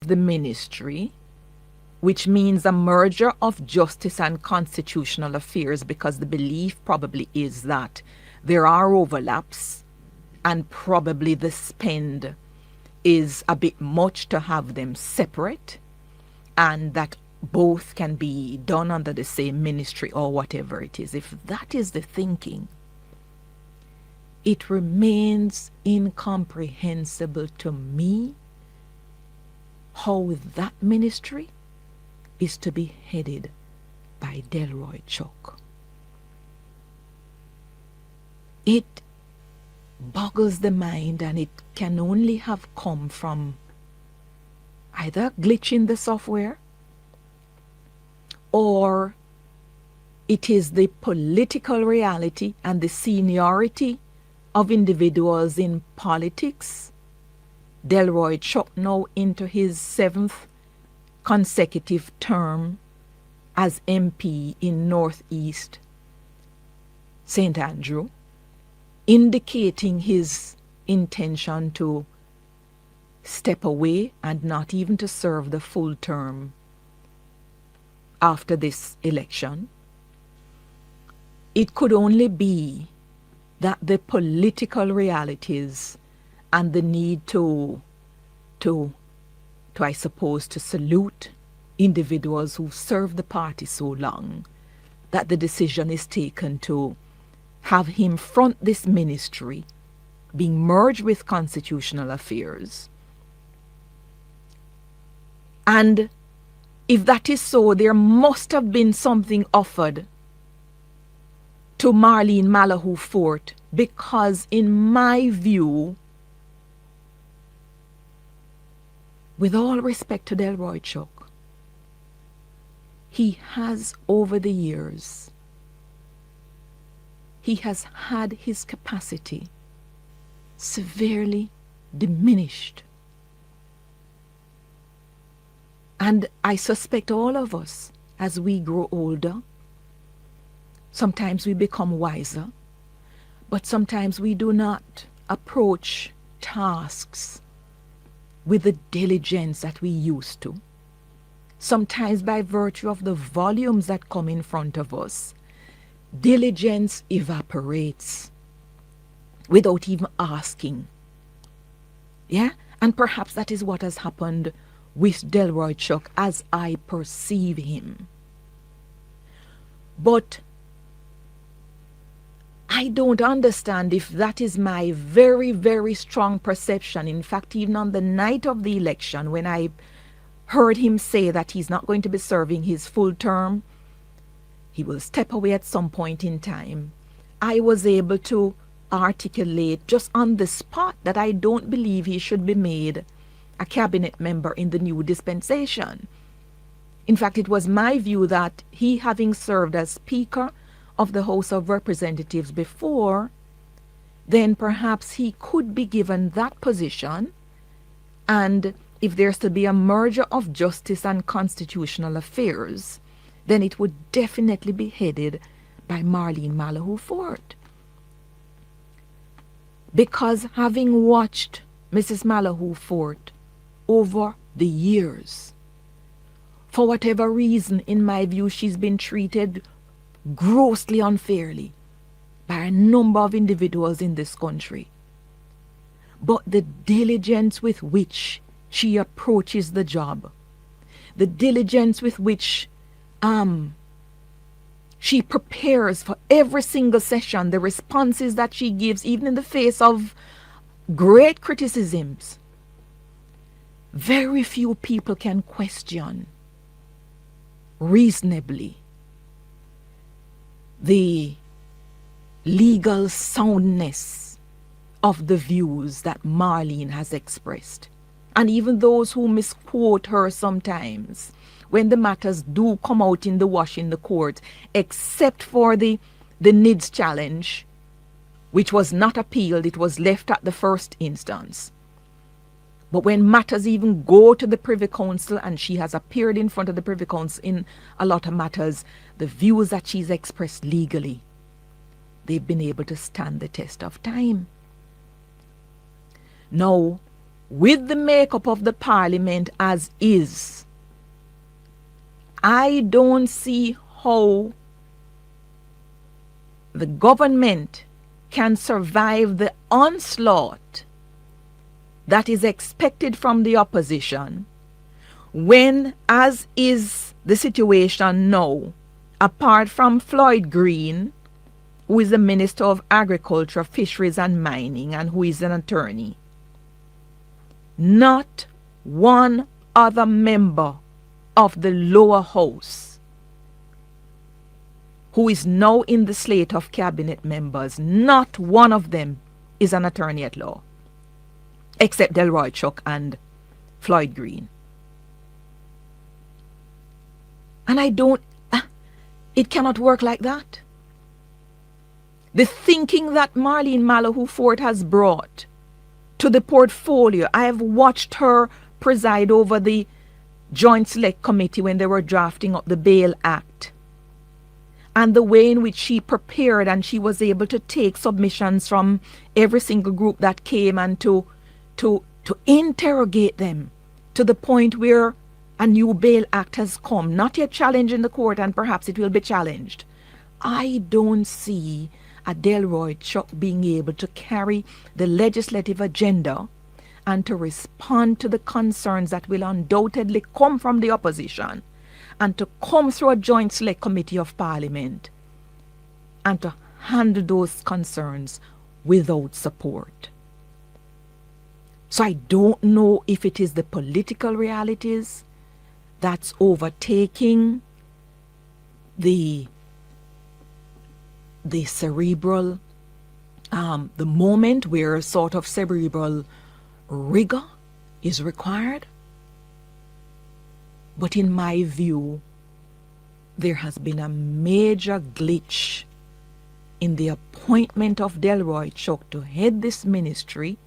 the ministry, which means a merger of justice and constitutional affairs, because the belief probably is that there are overlaps and probably the spend is a bit much to have them separate, and that both can be done under the same ministry or whatever it is. If that is the thinking, it remains incomprehensible to me how that ministry is to be headed by Delroy Chuck. It boggles the mind, and it can only have come from either a glitch in the software, or it is the political reality and the seniority of individuals in politics. Delroy Chuck now into his 7th consecutive term as MP in Northeast St. Andrew, indicating his intention to step away and not even to serve the full term after this election. It could only be that the political realities and the need to I suppose, to salute individuals who served the party so long, that the decision is taken to have him front this ministry, being merged with constitutional affairs. And if that is so, there must have been something offered to Malahoo Forte, because in my view, with all respect to Delroy Chuck, he has over the years, he has had his capacity severely diminished. And I suspect all of us, as we grow older, sometimes we become wiser, but sometimes we do not approach tasks with the diligence that we used to. Sometimes by virtue of the volumes that come in front of us, diligence evaporates without even asking. Yeah? And perhaps that is what has happened with Delroy Chuck as I perceive him. But I don't understand if that is my very, very strong perception. In fact, even on the night of the election, when I heard him say that he's not going to be serving his full term, he will step away at some point in time, I was able to articulate just on the spot that I don't believe he should be made a cabinet member in the new dispensation. In fact, it was my view that he, having served as Speaker of the House of Representatives before, then perhaps he could be given that position, and if there's to be a merger of justice and constitutional affairs, then it would definitely be headed by Malahoo Forte. Because having watched Mrs. Malahoo Forte over the years, for whatever reason, in my view, she's been treated grossly unfairly by a number of individuals in this country. But the diligence with which she approaches the job, the diligence with which she prepares for every single session, the responses that she gives, even in the face of great criticisms, very few people can question reasonably the legal soundness of the views that Marlene has expressed. And even those who misquote her sometimes, when the matters do come out in the wash in the court, except for the NIDS challenge, which was not appealed, it was left at the first instance. But when matters even go to the Privy Council, and she has appeared in front of the Privy Council in a lot of matters, the views that she's expressed legally, they've been able to stand the test of time. Now, with the makeup of the parliament as is, I don't see how the government can survive the onslaught that is expected from the opposition when, as is the situation now, apart from Floyd Green, who is the Minister of Agriculture, Fisheries and Mining, and who is an attorney, not one other member of the lower house who is now in the slate of cabinet members, not one of them is an attorney at law, except Delroy Chuck and Floyd Green. And it cannot work like that. The thinking that Marlene Malahoo Forte has brought to the portfolio, I have watched her preside over the Joint Select Committee when they were drafting up the Bail Act, and the way in which she prepared and she was able to take submissions from every single group that came and to interrogate them to the point where a new Bail Act has come, not yet challenged in the court, and perhaps it will be challenged. I don't see a Delroy Chuck being able to carry the legislative agenda and to respond to the concerns that will undoubtedly come from the opposition, and to come through a Joint Select Committee of Parliament and to handle those concerns without support. So I don't know if it is the political realities that's overtaking the cerebral, the moment where sort of cerebral rigor is required. But in my view, there has been a major glitch in the appointment of Delroy Chuck to head this ministry,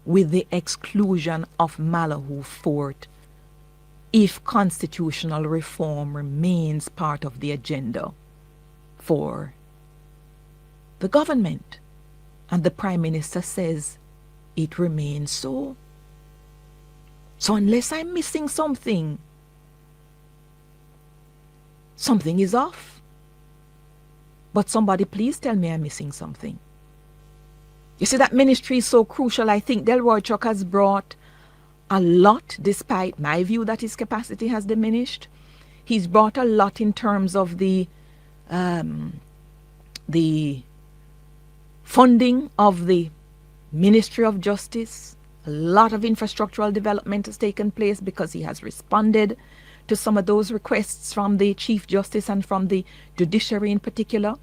with the exclusion of Malahoo Forte, if constitutional reform remains part of the agenda for the government. And the Prime Minister says it remains so. So unless I'm missing something, something is off. But somebody please tell me I'm missing something. You see, that ministry is so crucial. I think Delroy Chuck has brought a lot, despite my view that his capacity has diminished. He's brought a lot in terms of the funding of the Ministry of Justice. A lot of infrastructural development has taken place because he has responded to some of those requests from the Chief Justice and from the judiciary in particular.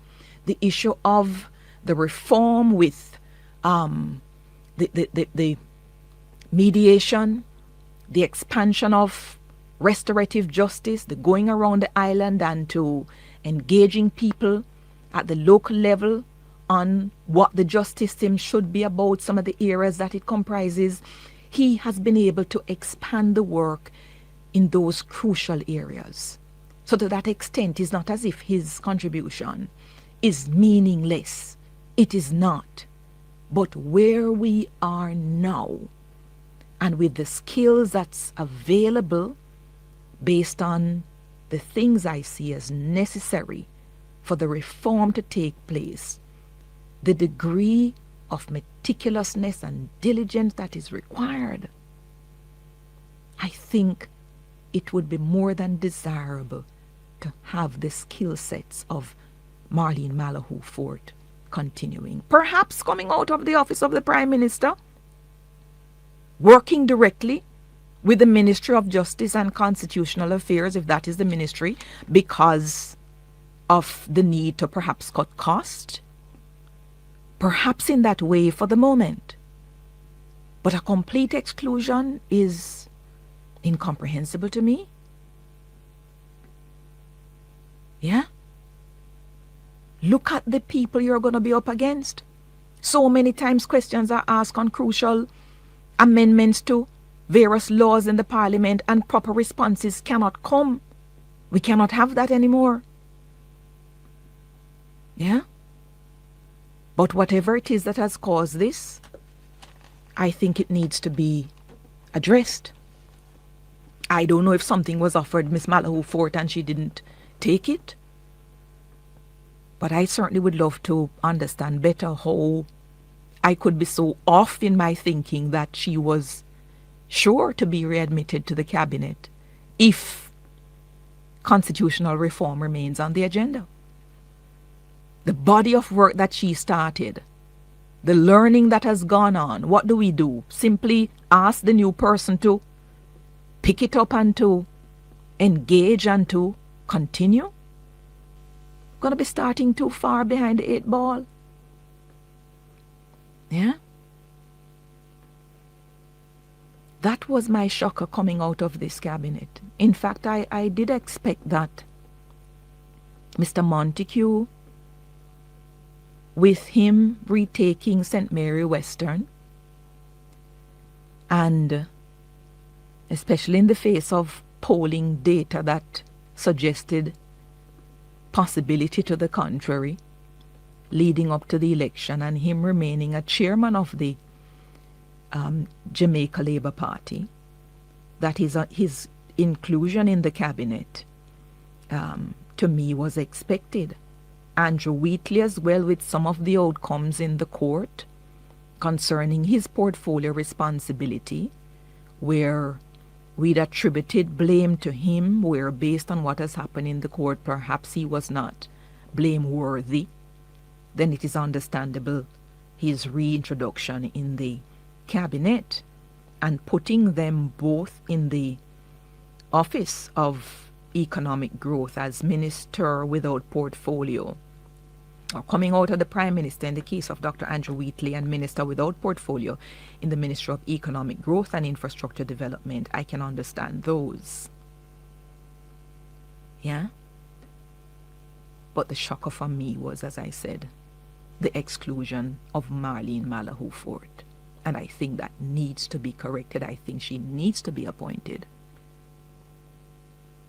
The issue of the reform with the mediation, the expansion of restorative justice, the going around the island and to engaging people at the local level on what the justice system should be about, some of the areas that it comprises. He has been able to expand the work in those crucial areas. So to that extent, it's not as if his contribution is meaningless. It is not. But where we are now, and with the skills that's available based on the things I see as necessary for the reform to take place, the degree of meticulousness and diligence that is required, I think it would be more than desirable to have the skill sets of Marlene Malahoo Forte continuing, perhaps coming out of the office of the Prime Minister, working directly with the Ministry of Justice and Constitutional Affairs, if that is the ministry, because of the need to perhaps cut cost, perhaps in that way for the moment. But a complete exclusion is incomprehensible to me. Yeah? Look at the people you're going to be up against. So many times questions are asked on crucial amendments to various laws in the Parliament and proper responses cannot come. We cannot have that anymore. Yeah? But whatever it is that has caused this, I think it needs to be addressed. I don't know if something was offered Miss Malahoo Forte and she didn't take it. But I certainly would love to understand better how I could be so off in my thinking that she was sure to be readmitted to the cabinet if constitutional reform remains on the agenda. The body of work that she started, the learning that has gone on, what do? Simply ask the new person to pick it up and to engage and to continue? Going to be starting too far behind the 8 ball? Yeah? That was my shocker coming out of this cabinet. In fact, I did expect that Mr. Montague, with him retaking St. Mary Western, and especially in the face of polling data that suggested possibility to the contrary, leading up to the election, and him remaining a chairman of the Jamaica Labour Party, that his inclusion in the cabinet, to me, was expected. Andrew Wheatley as well, with some of the outcomes in the court concerning his portfolio responsibility, where we'd attributed blame to him, where based on what has happened in the court, perhaps he was not blameworthy, then it is understandable his reintroduction in the cabinet, and putting them both in the office of economic growth as minister without portfolio, or coming out of the prime minister in the case of Dr. Andrew Wheatley, and minister without portfolio in the Ministry of Economic Growth and Infrastructure Development. I can understand those. Yeah? But the shocker for me was, as I said, the exclusion of Marlene Malahoo Forte. And I think that needs to be corrected. I think she needs to be appointed.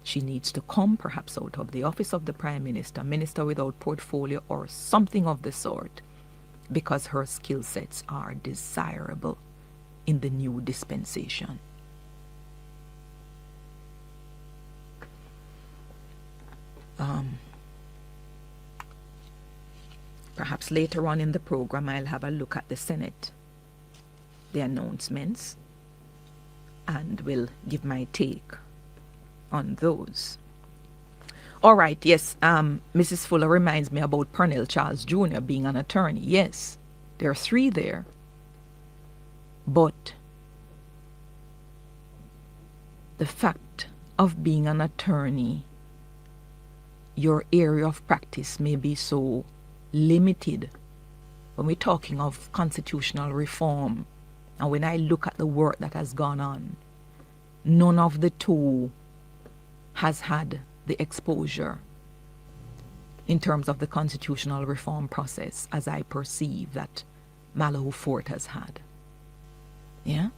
She needs to come perhaps out of the office of the Prime Minister, minister without portfolio, or something of the sort, because her skill sets are desirable in the new dispensation. Perhaps later on in the program I'll have a look at the Senate, the announcements, and will give my take on those. All right, yes, Mrs. Fuller reminds me about Pernell Charles Jr. being an attorney. Yes, there are 3 there. But the fact of being an attorney, your area of practice may be so limited when we're talking of constitutional reform. And when I look at the work that has gone on, none of the 2 has had the exposure in terms of the constitutional reform process as I perceive that Malahoo Forte has had. Yeah?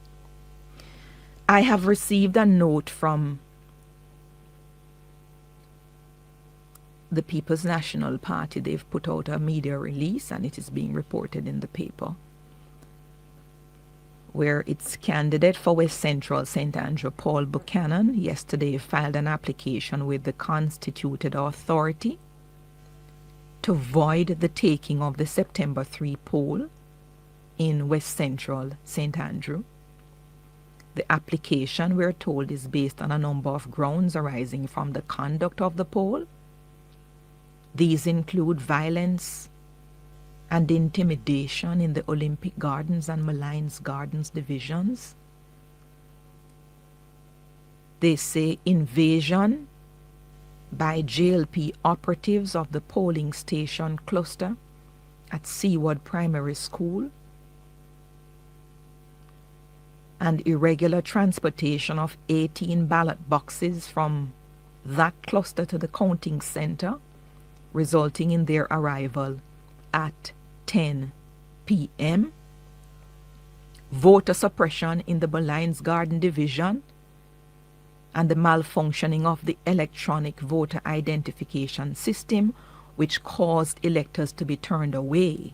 I have received a note from the People's National Party. They've put out a media release, and it is being reported in the paper, where its candidate for West Central St. Andrew, Paul Buchanan, yesterday filed an application with the constituted authority to void the taking of the September 3 poll in West Central St. Andrew. The application, we're told, is based on a number of grounds arising from the conduct of the poll. These include violence and intimidation in the Olympic Gardens and Malines Gardens divisions. They say invasion by JLP operatives of the polling station cluster at Seaward Primary School, and irregular transportation of 18 ballot boxes from that cluster to the counting center, resulting in their arrival at 10 p.m. Voter suppression in the Malines Garden Division, and the malfunctioning of the electronic voter identification system, which caused electors to be turned away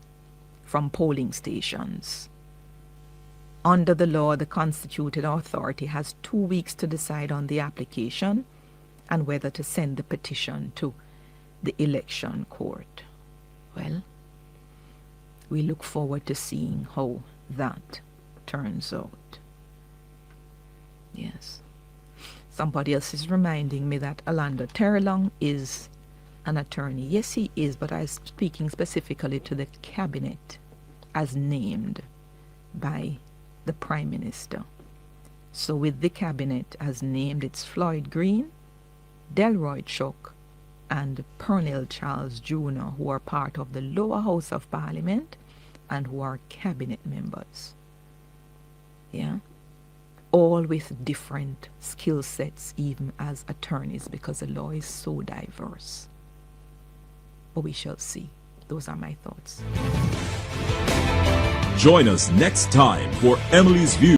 from polling stations. under the law, the constituted authority has 2 weeks to decide on the application and whether to send the petition to the election court. Well, we look forward to seeing how that turns out. Yes. Somebody else is reminding me that Alanda Terlong is an attorney. Yes, he is, but I'm speaking specifically to the cabinet as named by the Prime Minister. So with the cabinet as named, it's Floyd Green, Delroy Chuck, and Pernell Charles Jr., who are part of the lower house of Parliament and who are cabinet members. Yeah? All with different skill sets, even as attorneys, because the law is so diverse. But we shall see. Those are my thoughts. Join us next time for Emily's View.